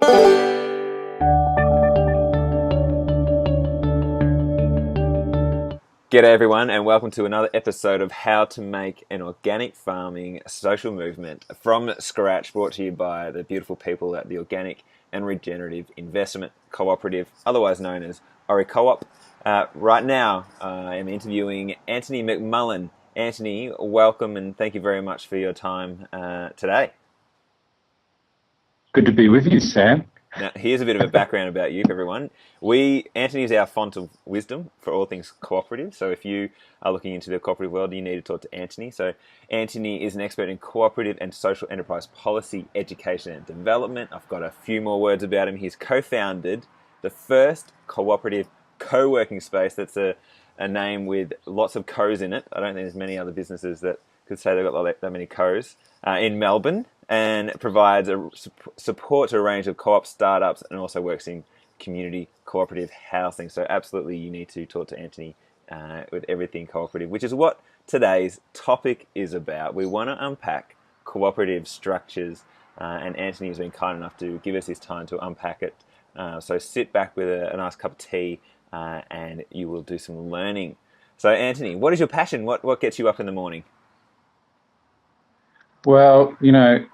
G'day everyone, and welcome to another episode of How to Make an Organic Farming Social Movement from scratch, brought to you by the beautiful people at the Organic and Regenerative Investment Cooperative, otherwise known as Co-op. Right now, I am interviewing Antony Mcmullen. Antony, welcome and thank you very much for your time today. Good to be with you, Sam. Now, here's a bit of a background about you, everyone. Antony is our font of wisdom for all things cooperative. So if you are looking into the cooperative world, you need to talk to Antony. So Antony is an expert in cooperative and social enterprise policy, education and development. I've got a few more words about him. He's co-founded the first cooperative co-working space. That's a name with lots of co's in it. I don't think there's many other businesses that could say they've got that many co's in Melbourne, and provides a support to a range of co-op startups and also works in community cooperative housing. So absolutely you need to talk to Antony with everything cooperative, which is what today's topic is about. We want to unpack cooperative structures, and Antony has been kind enough to give us his time to unpack it. So sit back with a nice cup of tea and you will do some learning. So Antony, what is your passion? What gets you up in the morning? Well,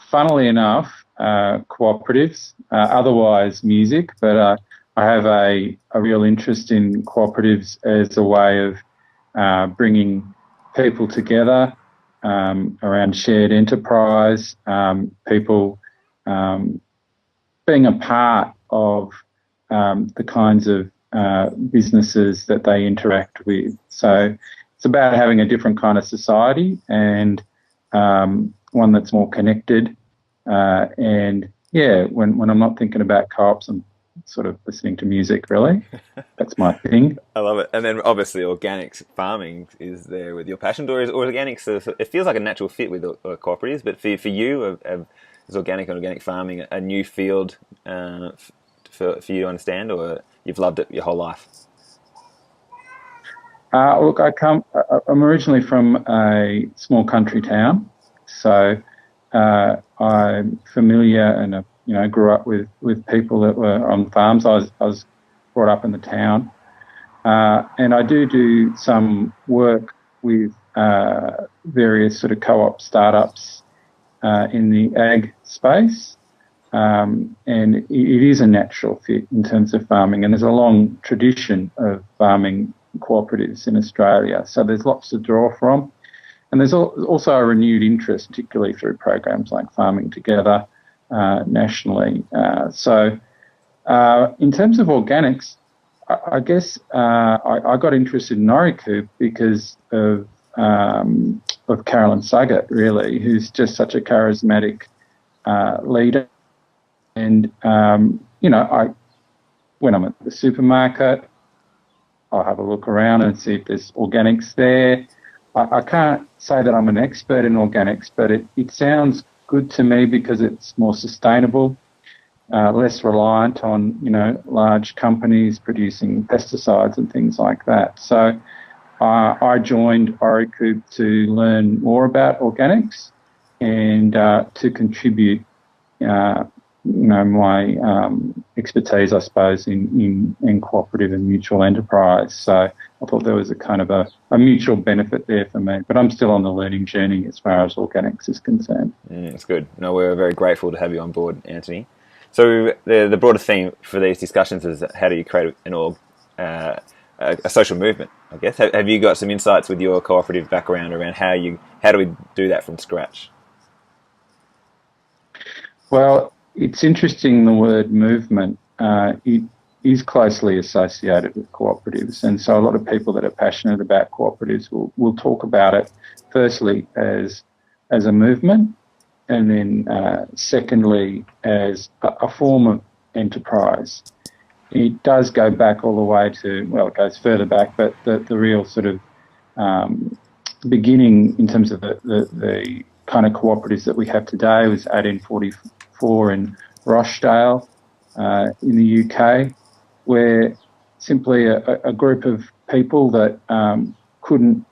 funnily enough, cooperatives, otherwise music, but I have a real interest in cooperatives as a way of bringing people together around shared enterprise, people being a part of the kinds of businesses that they interact with. So it's about having a different kind of society and one that's more connected. And yeah, when I'm not thinking about co-ops, I'm sort of listening to music, really. That's my thing. I love it. And then obviously organic farming is there with your passion, or is organic, so it feels like a natural fit with cooperatives, but for you, is organic and organic farming a new field for you to understand, or you've loved it your whole life? Look, I'm originally from a small country town, so I'm familiar and grew up with people that were on farms. I was brought up in the town, and I do some work with various sort of co-op startups in the ag space, and it is a natural fit in terms of farming, and there's a long tradition of farming cooperatives in Australia, so there's lots to draw from. And there's also a renewed interest, particularly through programs like Farming Together nationally. So in terms of organics, I guess I got interested in Oricoop because of Carolyn Suggett, really, who's just such a charismatic leader. And, when I'm at the supermarket, I'll have a look around and see if there's organics there. I can't say that I'm an expert in organics, but it sounds good to me because it's more sustainable, less reliant on, large companies producing pesticides and things like that. So I joined Oricoop to learn more about organics and to contribute my expertise, I suppose, in cooperative and mutual enterprise. So I thought there was a kind of a mutual benefit there for me. But I'm still on the learning journey as far as organics is concerned. That's good. No, we're very grateful to have you on board, Antony. So the broader theme for these discussions is how do you create a social movement, I guess. Have you got some insights with your cooperative background around how do we do that from scratch? Well, it's interesting, the word movement. It is closely associated with cooperatives, and so a lot of people that are passionate about cooperatives will talk about it firstly as a movement, and then secondly as a form of enterprise. It does go back all the way to, well, it goes further back, but the real sort of beginning in terms of the kind of cooperatives that we have today was 1844 in Rochdale in the UK, where simply a group of people that couldn't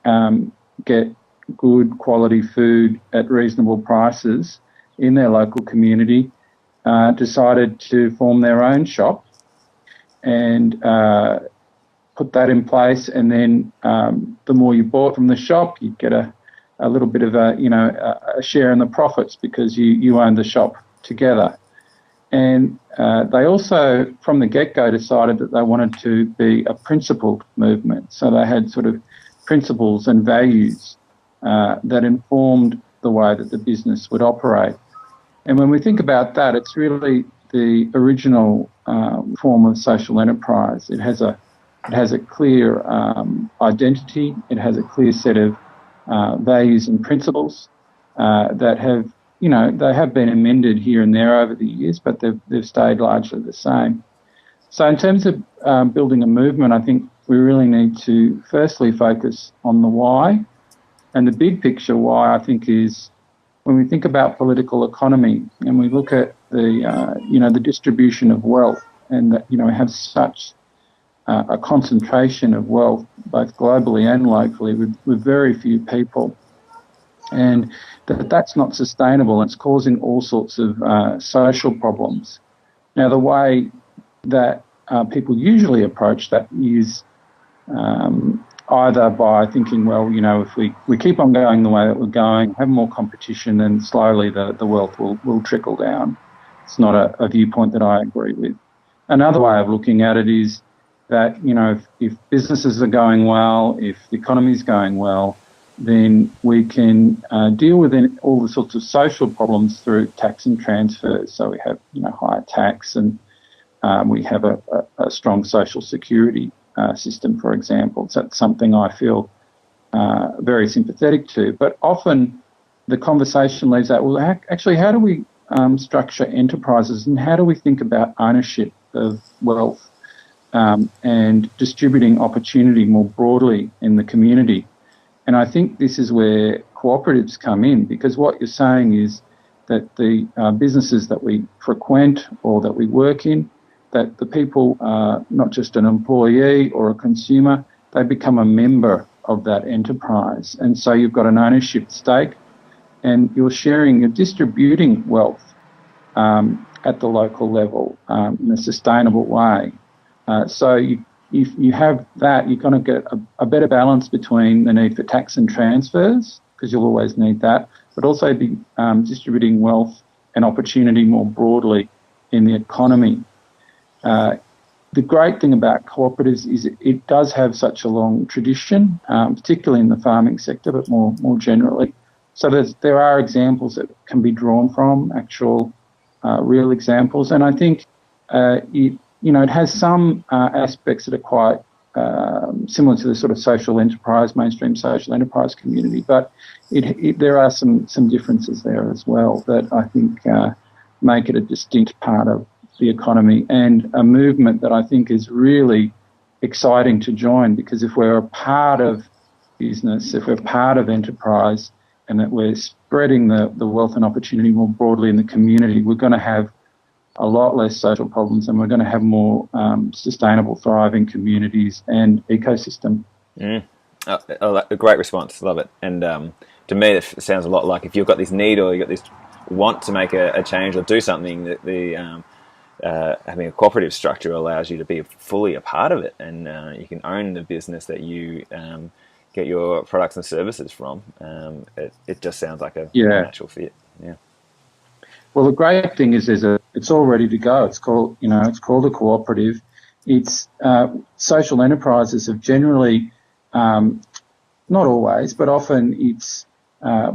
get good quality food at reasonable prices in their local community decided to form their own shop and put that in place. And then the more you bought from the shop, you'd get a little bit of a share in the profits because you owned the shop together. And they also, from the get-go, decided that they wanted to be a principled movement. So they had sort of principles and values that informed the way that the business would operate. And when we think about that, it's really the original form of social enterprise. It has a clear identity. It has a clear set of values and principles that have, they have been amended here and there over the years, but they've stayed largely the same. So in terms of building a movement, I think we really need to firstly focus on the why. And the big picture why, I think, is when we think about political economy and we look at the distribution of wealth, and that, we have such a concentration of wealth, both globally and locally, with very few people. And that's not sustainable. It's causing all sorts of social problems. Now, the way that people usually approach that is either by thinking, well, if we keep on going the way that we're going, have more competition, then slowly the wealth will trickle down. It's not a viewpoint that I agree with. Another way of looking at it is that, if businesses are going well, if the economy is going well, then we can deal with all the sorts of social problems through tax and transfers. So we have, higher tax, and we have a strong social security system, for example. So that's something I feel very sympathetic to. But often the conversation leaves out, well, actually, how do we structure enterprises, and how do we think about ownership of wealth and distributing opportunity more broadly in the community? And I think this is where cooperatives come in, because what you're saying is that the businesses that we frequent or that we work in, that the people are not just an employee or a consumer, they become a member of that enterprise. And so you've got an ownership stake, and you're distributing wealth at the local level in a sustainable way. So if you have that, you're going to get a better balance between the need for tax and transfers, because you'll always need that, but also be distributing wealth and opportunity more broadly in the economy. The great thing about cooperatives is it does have such a long tradition, particularly in the farming sector, but more generally. So there are examples that can be drawn from, actual real examples, and I think it has some aspects that are quite similar to the sort of social enterprise, mainstream social enterprise community, but there are some differences there as well that I think make it a distinct part of the economy, and a movement that I think is really exciting to join, because if we're a part of business, if we're part of enterprise, and that we're spreading the wealth and opportunity more broadly in the community, we're going to have a lot less social problems, and we're going to have more sustainable, thriving communities and ecosystem. A great response. Love it. And to me, it sounds a lot like if you've got this need or you've got this want to make a change or do something, that having a cooperative structure allows you to be fully a part of it, and you can own the business that you get your products and services from. It just sounds like a natural fit. Yeah. Well, the great thing is it's all ready to go. It's called a cooperative. It's social enterprises have generally, not always, but often it's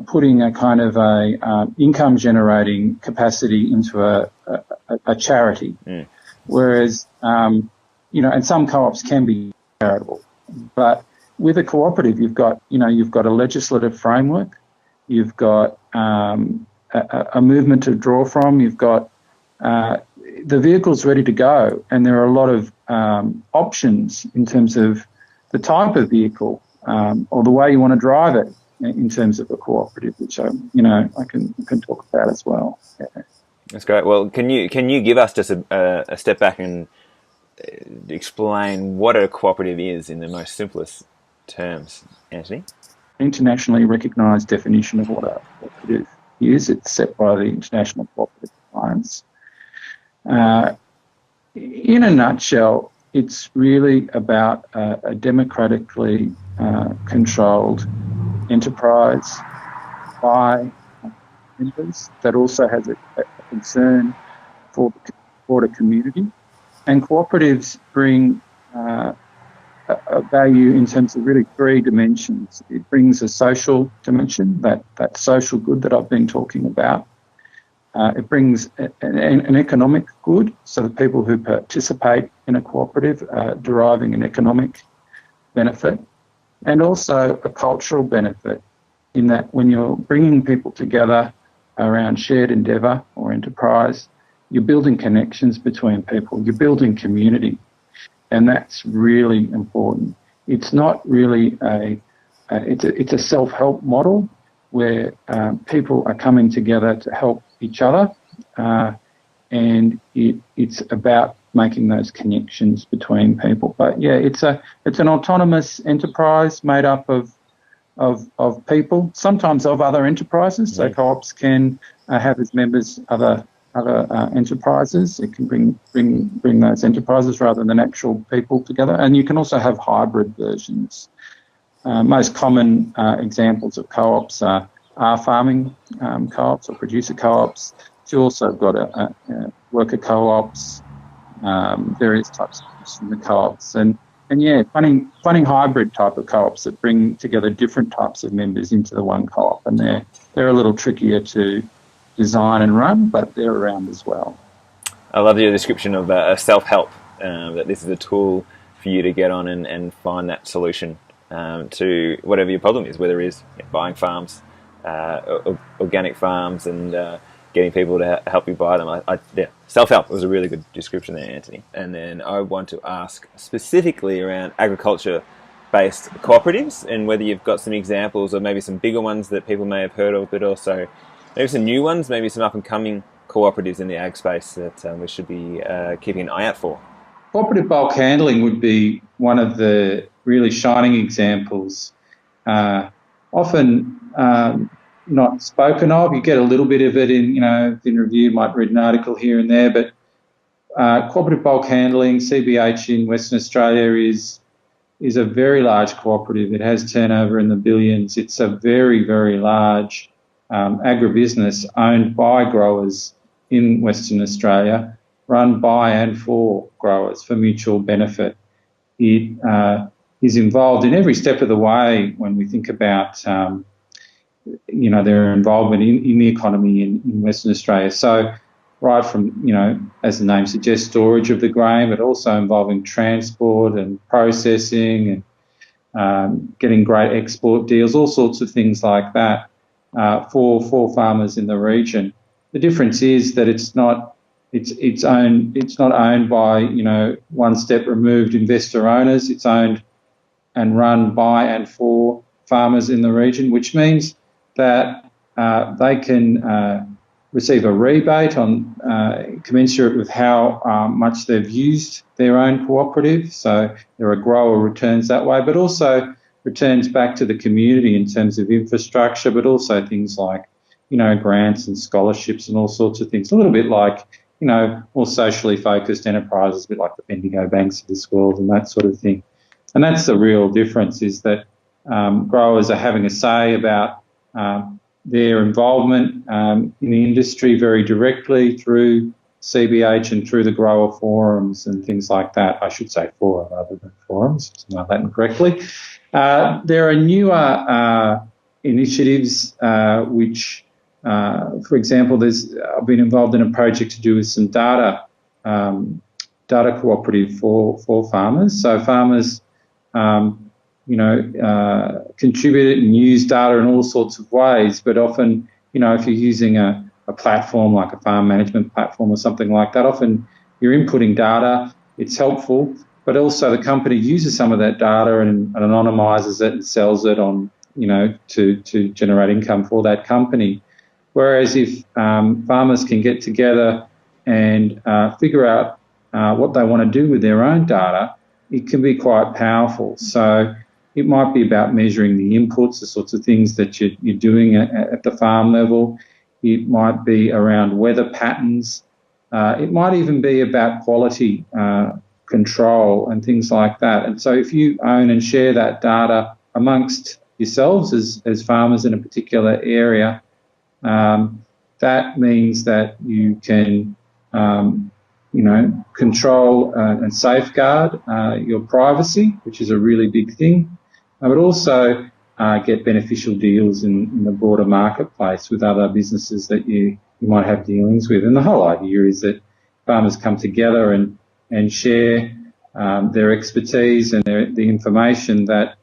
putting a kind of a income generating capacity into a charity, whereas and some co-ops can be charitable, but with a cooperative you've got a legislative framework, you've got a movement to draw from, you've got the vehicle's ready to go, and there are a lot of options in terms of the type of vehicle or the way you want to drive it in terms of a cooperative, which I can talk about as well. Yeah. That's great. Well, can you give us just a step back and explain what a cooperative is in the most simplest terms, Antony? Internationally recognised definition of what a cooperative is. It's set by the International Cooperative Alliance. Uh, in a nutshell, it's really about a democratically controlled enterprise by members that also has a concern for the broader community. And cooperatives bring a value in terms of really three dimensions. It brings a social dimension, that social good that I've been talking about. It brings an economic good, so the people who participate in a cooperative are deriving an economic benefit, and also a cultural benefit, in that when you're bringing people together around shared endeavour or enterprise, you're building connections between people, you're building community, and that's really important. It's not really it's a self-help model where people are coming together to help each other, and it's about making those connections between people. But yeah, it's an autonomous enterprise made up of people, sometimes of other enterprises. So co-ops can have as members other enterprises. It can bring those enterprises rather than actual people together. And you can also have hybrid versions. Most common examples of co-ops are farming co-ops or producer co-ops. You also have got worker co-ops, various types of consumer co-ops, and yeah, finding hybrid type of co-ops that bring together different types of members into the one co-op, and they're a little trickier to design and run, but they're around as well. I love your description of self-help, that this is a tool for you to get on and find that solution to whatever your problem is, whether it is buying farms, organic farms, and getting people to help you buy them. Self-help was a really good description there, Antony. And then I want to ask specifically around agriculture-based cooperatives, and whether you've got some examples or maybe some bigger ones that people may have heard of, but also maybe some new ones, maybe some up-and-coming cooperatives in the ag space that we should be keeping an eye out for. Cooperative bulk handling would be one of the really shining examples. Often not spoken of. You get a little bit of it in review, might read an article here and there, but cooperative bulk handling, CBH in Western Australia is a very large cooperative. It has turnover in the billions. It's a very, very large agribusiness owned by growers in Western Australia, run by and for growers for mutual benefit. It is involved in every step of the way when we think about their involvement in the economy in Western Australia. So right from, as the name suggests, storage of the grain, but also involving transport and processing and getting great export deals, all sorts of things like that for farmers in the region. The difference is that it's not owned by, one step removed investor owners. It's owned and run by and for farmers in the region, which means that they can receive a rebate on commensurate with how much they've used their own cooperative. So there are grower returns that way, but also returns back to the community in terms of infrastructure, but also things like, grants and scholarships and all sorts of things. A little bit like, more socially focused enterprises, a bit like the Bendigo Banks of this world and that sort of thing. And that's the real difference, is that growers are having a say about their involvement in the industry very directly through CBH and through the grower forums and things like that. I should say forum rather than forums, to know that incorrectly. There are newer initiatives which, for example, I've been involved in a project to do with some data cooperative for farmers. So farmers contribute and use data in all sorts of ways, but often, if you're using a platform like a farm management platform or something like that, often you're inputting data, it's helpful, but also the company uses some of that data and anonymises it and sells it on, to generate income for that company. Whereas if farmers can get together and figure out what they want to do with their own data, it can be quite powerful. So it might be about measuring the inputs, the sorts of things that you're doing at the farm level. It might be around weather patterns, It might even be about quality control and things like that. And so if you own and share that data amongst yourselves as farmers in a particular area, that means that you can, control and safeguard your privacy, which is a really big thing, but also get beneficial deals in the broader marketplace with other businesses that you might have dealings with. And the whole idea is that farmers come together and share their expertise and the information that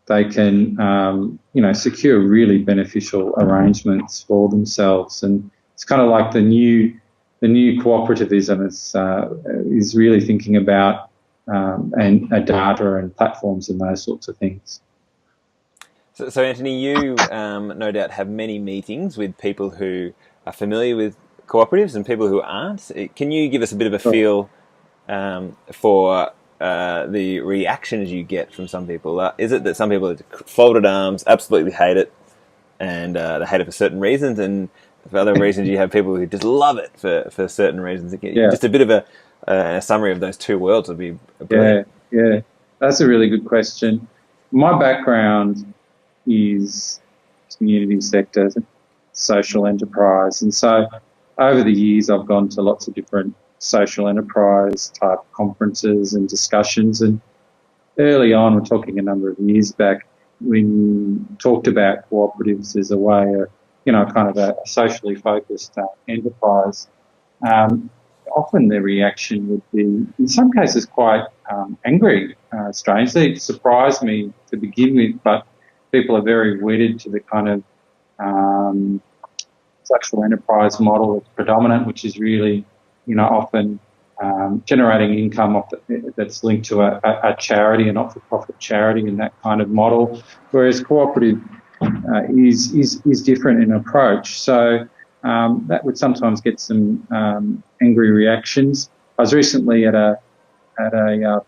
they can, secure really beneficial arrangements for themselves. And it's kind of like the new cooperativism is really thinking about data and platforms and those sorts of things. So Antony, you no doubt have many meetings with people who are familiar with cooperatives and people who aren't. Can you give us a bit of a feel for the reactions you get from some people? Is it that some people are folded arms, absolutely hate it, and they hate it for certain reasons, and for other reasons you have people who just love it for certain reasons? Just a bit of a summary of those two worlds would be brilliant. Yeah. That's a really good question. My background is community sector, social enterprise, and so over the years I've gone to lots of different social enterprise type conferences and discussions. And early on, we're talking a number of years back, when you talked about cooperatives as a way of, kind of a socially focused enterprise, often the reaction would be, in some cases, quite angry. Strangely, it surprised me to begin with, but people are very wedded to the kind of social enterprise model that's predominant, which is really, often generating income that's linked to a charity, a not-for-profit charity, and that kind of model. Whereas cooperative is different in approach. So that would sometimes get some angry reactions. I was recently at a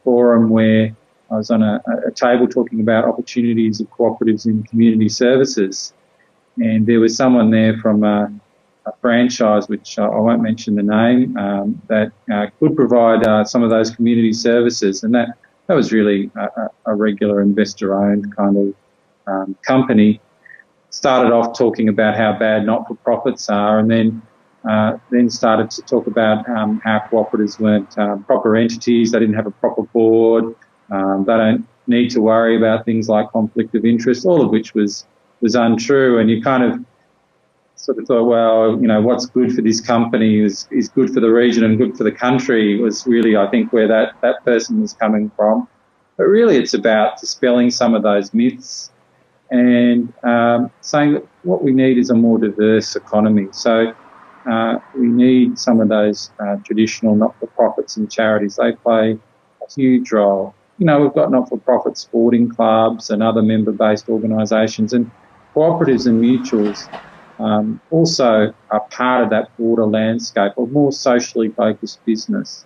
forum where I was on a table talking about opportunities of cooperatives in community services, and there was someone there from a franchise, which I won't mention the name, that could provide some of those community services, and that was really a regular investor-owned kind of company. Started off talking about how bad not-for-profits are, and then started to talk about how cooperatives weren't proper entities. They didn't have a proper board. They don't need to worry about things like conflict of interest, all of which was untrue. And you kind of sort of thought, well, what's good for this company is good for the region and good for the country, was really, I think, where that person was coming from. But really it's about dispelling some of those myths and saying that what we need is a more diverse economy. So we need some of those traditional not-for-profits and charities. They play a huge role. We've got not-for-profit sporting clubs and other member-based organisations, and cooperatives and mutuals also are part of that broader landscape of more socially focused business.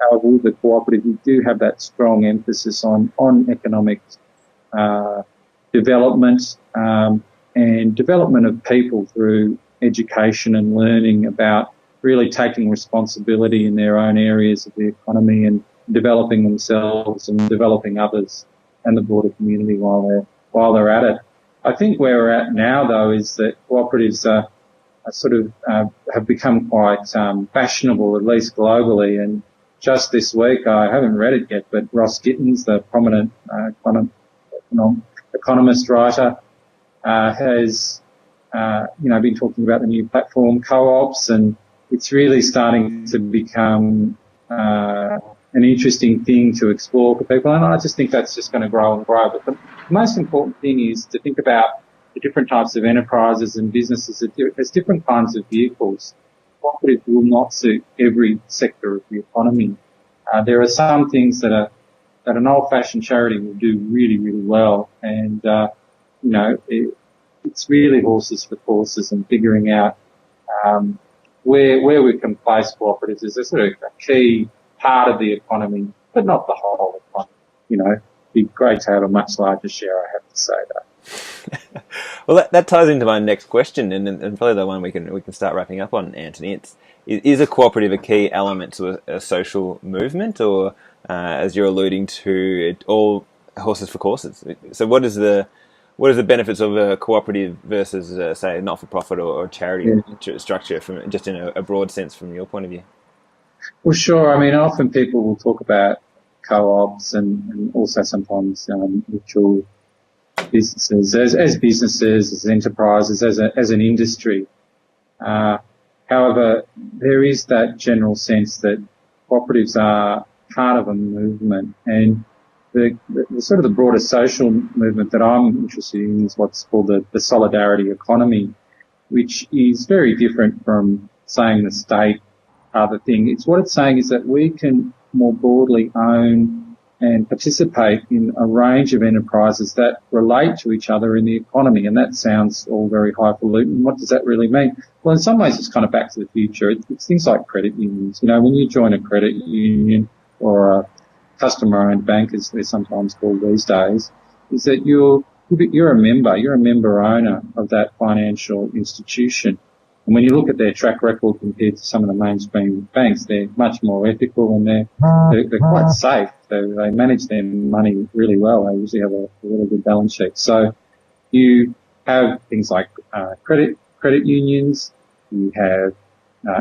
However, with the cooperative, we do have that strong emphasis on economic development and development of people through education and learning about really taking responsibility in their own areas of the economy and developing themselves and developing others and the broader community while they're at it. I think where we're at now, though, is that cooperatives are sort of have become quite fashionable, at least globally. And just this week, I haven't read it yet, but Ross Gittins, the prominent economist writer, has been talking about the new platform co-ops, and it's really starting to become an interesting thing to explore for people. And I just think that's just going to grow and grow. But the most important thing is to think about the different types of enterprises and businesses. There's different kinds of vehicles. Cooperative will not suit every sector of the economy. There are some things that an old-fashioned charity will do really, really well. And, it's really horses for courses and figuring out where we can place cooperatives is a sort of a key part of the economy, but not the whole economy. It'd be great to have a much larger share, I have to say that. Well, that ties into my next question, and probably the one we can start wrapping up on, Antony. is a cooperative a key element to a social movement, or as you're alluding to, it all horses for courses? So what is the benefits of a cooperative versus, say, a not-for-profit or charity structure, from just in a broad sense from your point of view? Well, sure. I mean, often people will talk about co-ops and also sometimes mutual businesses as businesses, as enterprises, as an industry. However, there is that general sense that cooperatives are part of a movement, and the sort of the broader social movement that I'm interested in is what's called the solidarity economy, which is very different from saying the state are the thing. What it's saying is that we can more broadly own and participate in a range of enterprises that relate to each other in the economy. And that sounds all very highfalutin. What does that really mean? Well, in some ways, it's kind of back to the future. It's things like credit unions. You know, when you join a credit union or a customer-owned bank, as they're sometimes called these days, is that you're a member owner of that financial institution. And when you look at their track record compared to some of the mainstream banks, they're much more ethical and they're quite safe. They manage their money really well. They usually have a really good balance sheet. So you have things like credit unions, you have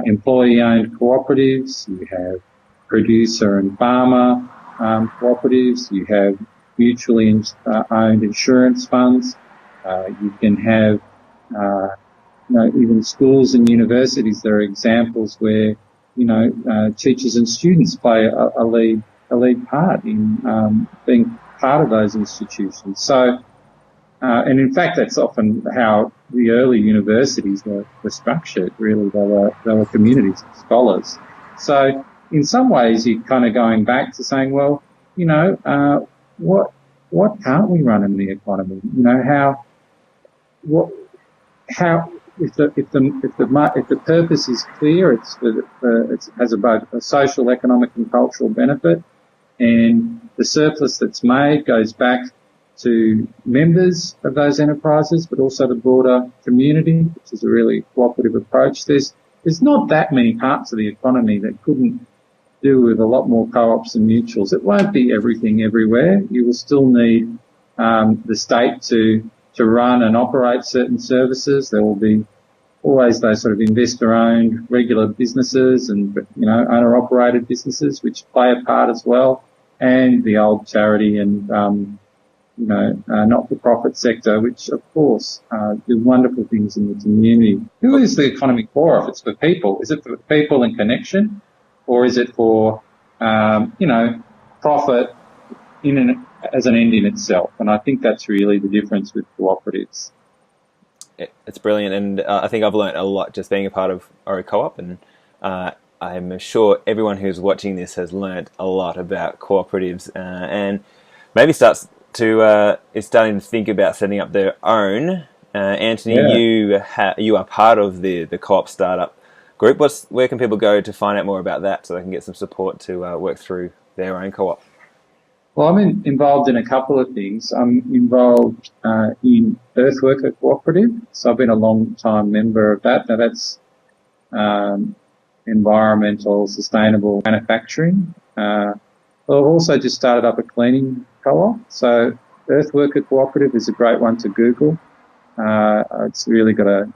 employee-owned cooperatives, you have producer and farmer cooperatives, you have mutually owned insurance funds, you can have even schools and universities. There are examples where teachers and students play a lead part in being part of those institutions. So, and in fact, that's often how the early universities were structured. Really, they were communities of scholars. So, in some ways, you're kind of going back to saying, well, what can't we run in the economy? If the purpose is clear, it has both a social, economic and cultural benefit, and the surplus that's made goes back to members of those enterprises, but also the broader community, which is a really cooperative approach. There's not that many parts of the economy that couldn't do with a lot more co-ops and mutuals. It won't be everything everywhere. You will still need the state to run and operate certain services. There will be always those sort of investor-owned regular businesses and, owner-operated businesses which play a part as well, and the old charity and, not-for-profit sector, which, of course, do wonderful things in the community. Who is the economy for if it's for people? Is it for people and connection, or is it for, profit as an end in itself? And I think that's really the difference with cooperatives. It's brilliant, and I think I've learned a lot just being a part of Oro Co-op, and I'm sure everyone who's watching this has learned a lot about cooperatives, and maybe is starting to think about setting up their own. Antony, you are part of the Co-op startup group. Where can people go to find out more about that so they can get some support to work through their own co-op? Well, I'm involved in a couple of things. I'm involved in Earthworker Cooperative, so I've been a long-time member of that. Now, that's environmental, sustainable manufacturing. I've also just started up a cleaning co-op. So Earthworker Cooperative is a great one to Google. It's really I've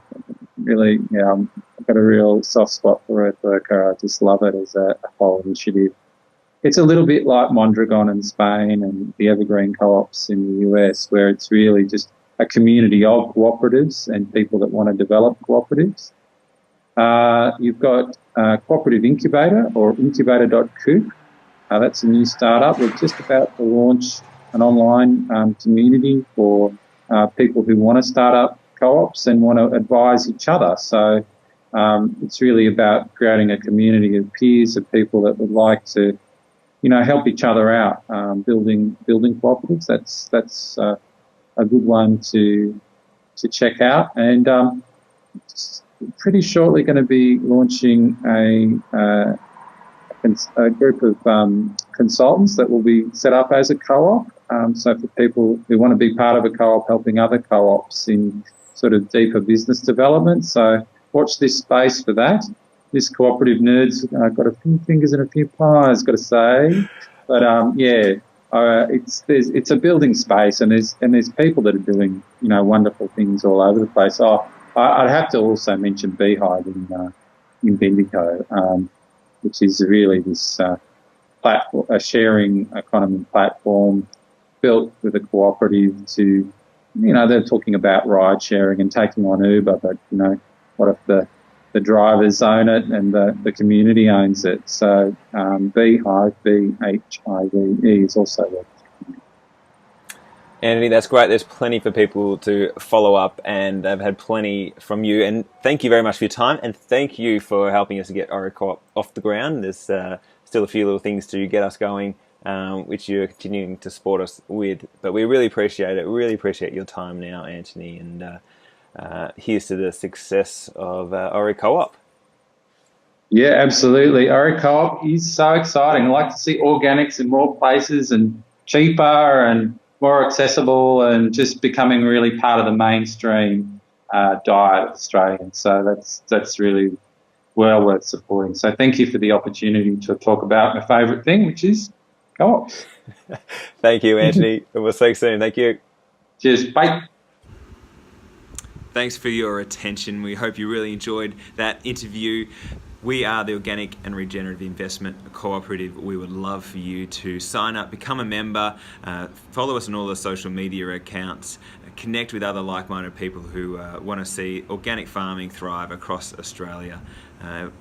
got a real soft spot for Earthworker. I just love it as a whole initiative. It's a little bit like Mondragon in Spain and the Evergreen Co-ops in the US, where it's really just a community of cooperatives and people that want to develop cooperatives. You've got Cooperative Incubator or incubator.coop. That's a new startup. We're just about to launch an online community for people who want to start up co-ops and want to advise each other. So it's really about creating a community of peers, of people that would like to help each other out, building cooperatives. That's a good one to check out. And pretty shortly going to be launching a group of consultants that will be set up as a co-op. So for people who want to be part of a co-op, helping other co-ops in sort of deeper business development. So watch this space for that. this cooperative nerd's got a few fingers and a few pies, got to say. But it's a building space, and there's people that are doing wonderful things all over the place. I'd have to also mention Beehive in Bendigo, which is really this platform, a sharing economy platform built with a cooperative to, they're talking about ride sharing and taking on Uber, but what if the drivers own it and the community owns it? So Beehive, BHIVE, is also worth. Antony, that's great. There's plenty for people to follow up, and I've had plenty from you. And thank you very much for your time, and thank you for helping us to get Co-op off the ground. There's still a few little things to get us going, which you're continuing to support us with. But we really appreciate it. Really appreciate your time now, Antony, and here's to the success of Co-op. Yeah, absolutely. Co-op is so exciting. I like to see organics in more places and cheaper and more accessible, and just becoming really part of the mainstream diet of Australians. So that's really well worth supporting. So thank you for the opportunity to talk about my favourite thing, which is co-ops. Thank you, Antony. We'll see you soon. Thank you. Cheers. Bye. Thanks for your attention. We hope you really enjoyed that interview. We are the Organic and Regenerative Investment Cooperative. We would love for you to sign up, become a member, follow us on all the social media accounts, connect with other like-minded people who want to see organic farming thrive across Australia.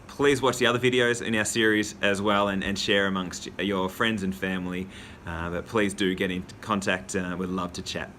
Please watch the other videos in our series as well, and share amongst your friends and family. But please do get in contact. We'd love to chat.